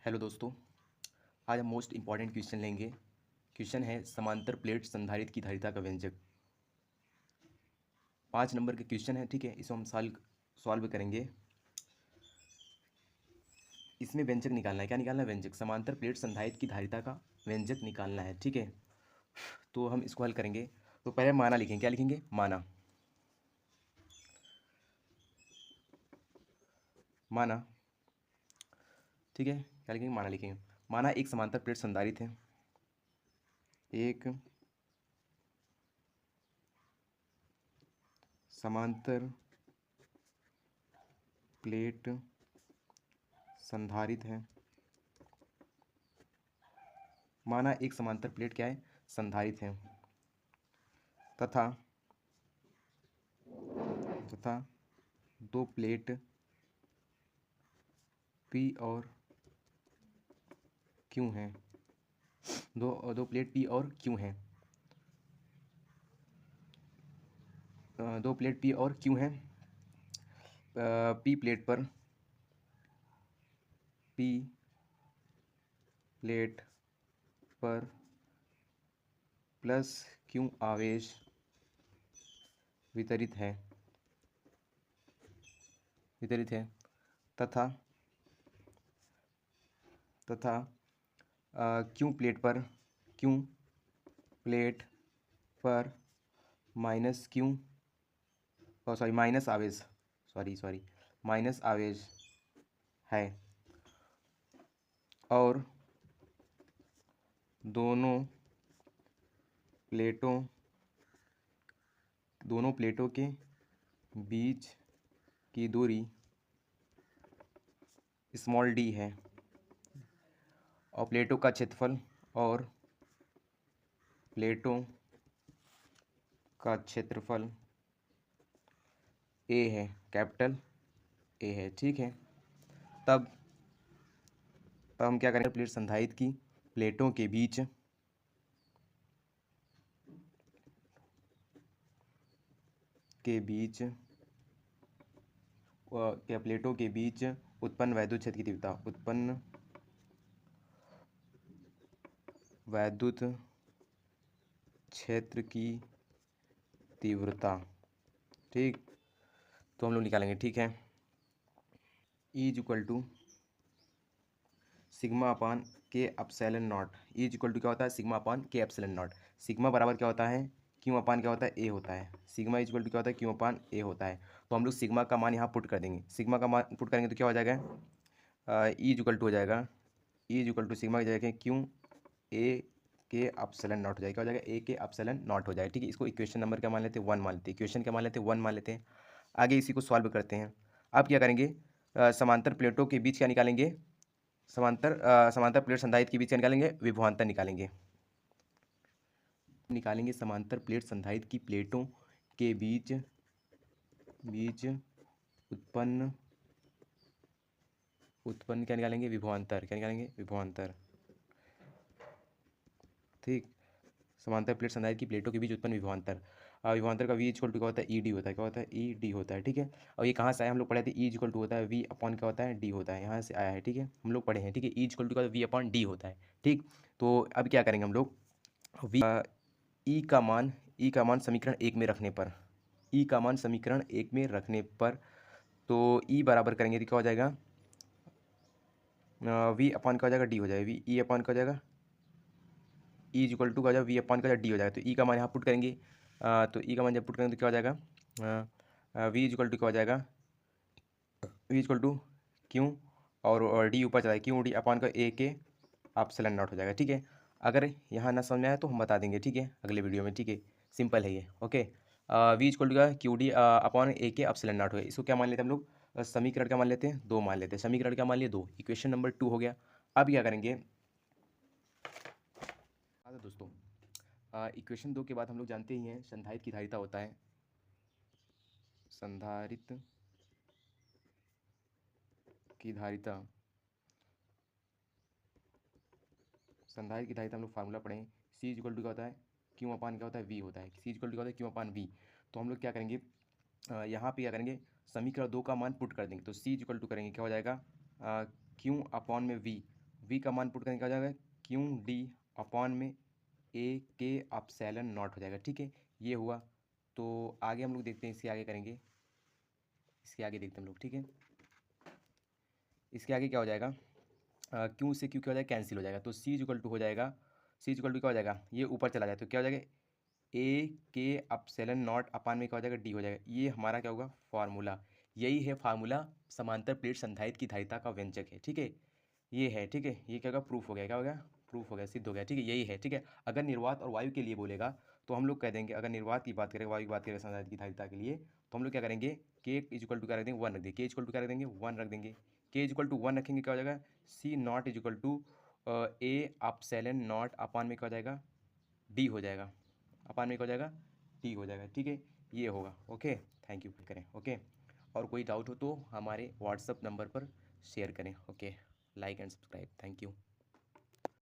Hello दोस्तों। आज हम मोस्ट इम्पॉर्टेंट क्वेश्चन लेंगे। क्वेश्चन है समांतर प्लेट संधारित्र की धारिता का व्यंजक। 5 नंबर के क्वेश्चन है, ठीक है। इसको हम सॉल्व करेंगे। इसमें व्यंजक निकालना है। क्या निकालना है? व्यंजक। समांतर प्लेट संधारित्र की धारिता का व्यंजक निकालना है, ठीक है। तो हम इसको हल करेंगे। तो पहले माना लिखेंगे। क्या लिखेंगे? माना। माना, ठीक है। क्या लिखेंगे? माना लिखेंगे। माना एक समांतर प्लेट संधारित्र है। एक समांतर प्लेट संधारित्र है। माना एक समांतर प्लेट क्या है? संधारित्र है तथा तथा दो प्लेट P और Q हैं। दो प्लेट P और Q हैं। दो प्लेट P और Q हैं। P प्लेट पर प्लस Q आवेश वितरित है तथा तथा Q प्लेट पर माइनस Q सॉरी माइनस आवेश माइनस आवेश है और दोनों प्लेटों के बीच की दूरी स्मॉल d है और प्लेटों का क्षेत्रफल a है, कैपिटल A है, ठीक है। तब हम क्या करेंगे? प्लेट संधारित्र की प्लेटों के बीच उत्पन्न वैद्युत क्षेत्र की तीव्रता, ठीक। तो हम लोग निकालेंगे, ठीक है। E is equal to sigma upon k epsilon naught. E is equal to क्या होता है? Sigma upon k epsilon not. Sigma बराबर क्या होता है? क्यू अपान क्या होता है? ए होता है। सिग्मा इज इक्वल टू क्या होता है? क्यू अपान ए होता है। तो हम लोग सिग्मा का मान यहाँ पुट कर देंगे। सिग्मा का मान पुट करेंगे तो क्या हो जाएगा? E इज इक्वल टू हो जाएगा, E is equal to sigma की जगह क्यू ए के एप्सिलॉन नॉट हो जाएगा। क्या हो जाएगा? ए के एप्सिलॉन नॉट हो जाएगा, ठीक है। इसको इक्वेशन नंबर क्या मान लेते हैं? 1 मान लेते हैं। इक्वेशन क्या मान लेते हैं? 1 मान लेते हैं। आगे इसी को सॉल्व करते हैं। अब क्या करेंगे? समांतर प्लेटों के बीच क्या निकालेंगे? समांतर प्लेट संधारित्र के बीच क्या निकालेंगे? विभवांतर निकालेंगे। समांतर प्लेट संधारित्र की प्लेटों के बीच उत्पन्न क्या निकालेंगे? विभवांतर। क्या निकालेंगे? विभवांतर, ठीक। समांतर प्लेट संधारित्र की प्लेटों के बीच उत्पन्न विभवांतर। विभवांतर का V इक्वल टू क्या होता है? ई डी होता है। क्या होता है? ई डी होता है, ठीक है। और ये कहाँ से आया? हम लोग पढ़े थे। E इक्वल टू होता है V अपॉन क्या होता है? डी होता है। यहाँ से आया है, ठीक है। हम लोग पढ़े हैं, ठीक है। E इक्वल टू क्या होता है? V अपॉन डी होता है, ठीक। तो अब क्या करेंगे हम लोग? V ई का मान समीकरण 1 में रखने पर तो E बराबर करेंगे तो क्या हो जाएगा? V अपॉन क्या हो जाएगा? डी हो जाएगा। V E अपॉन क्या हो जाएगा? E इज इक्वल टू का V अपॉन का डी हो जाएगा। तो E का मान यहाँ पुट करेंगे। तो E का मान जब पुट करेंगे तो क्या हो जाएगा? V इज इक्वल टू क्या हो जाएगा? V is equal to Q और डी ऊपर चला है, क्यू डी अपॉन का ए के एप्सिलॉन नॉट हो जाएगा, ठीक है। अगर यहाँ ना समझ में आया तो हम बता देंगे, ठीक है, अगले वीडियो में, ठीक है। सिंपल है ये, okay. V is equal to का क्यू डी अपॉन ए के एप्सिलॉन नॉट हो गया। इसको क्या मान लेते हैं हम लोग? समीकरण क्या मान लेते हैं? 2 मान लेते हैं। समीकरण क्या मान लिए? 2। इक्वेशन नंबर 2 हो गया। अब क्या करेंगे? दोस्तों, इक्वेशन 2 के बाद हम लोग जानते ही हैं संधारित्र की धारिता होता है। संधारित्र की धारिता हम लोग फार्मूला पढ़े। सी इक्वल टू क्या होता है? क्यू अपान क्या होता है? वी होता है। सी इक्वल टू क्या होता है? Q upon V. तो हम लोग क्या करेंगे? यहाँ पे क्या करेंगे? समीकरण 2 का मान पुट कर देंगे। तो सी इक्वल टू करेंगे क्या हो जाएगा? क्यू अपॉन में वी वी का मान पुट करने का हो जाएगा क्यू डी अपॉन में ए के अपसेलन नॉट हो जाएगा। ठीक है, ये हुआ। तो आगे हम लोग देखते हैं, इसके आगे करेंगे, इसके आगे देखते हैं हम लोग। ठीक है, इसके आगे क्या हो जाएगा, क्यू से क्यू क्या हो जाएगा, कैंसिल हो जाएगा। तो सी इक्वल टू हो जाएगा, सी इक्वल टू क्या हो जाएगा, ये ऊपर चला जाए तो क्या हो जाएगा, ए के अपसेलन नॉट अपान में क्या हो जाएगा, डी हो जाएगा। ये हमारा क्या होगा, फार्मूला। यही है फार्मूला समांतर प्लेट संधारित्र की धारिता का व्यंजक है। ठीक है, ये है। ठीक है, ये क्या होगा, प्रूफ हो गया, क्या हो गया, प्रूफ हो गया, सिद्ध हो गया। ठीक है, यही है। ठीक है, अगर निर्वात और वायु के लिए बोलेगा तो हम लोग कह देंगे, अगर निर्वात की बात करें, वायु की बात करें संधारित्र की धारिता के लिए, तो हम लोग क्या करेंगे, के इक्वल टू क्या रख देंगे, 1 रख देंगे, के इक्वल टू क्या रख देंगे, 1 रख देंगे। के इक्वल टू 1 रखेंगे, क्या हो जाएगा, C naught equal to A epsilon naught upon में क्या हो जाएगा, डी हो जाएगा, अपान में क्या हो जाएगा, डी हो जाएगा। ठीक है, ये होगा। ओके, थैंक यू करें। ओके, और कोई डाउट हो तो हमारे व्हाट्सअप नंबर पर शेयर करें। Okay, like and subscribe. Thank you.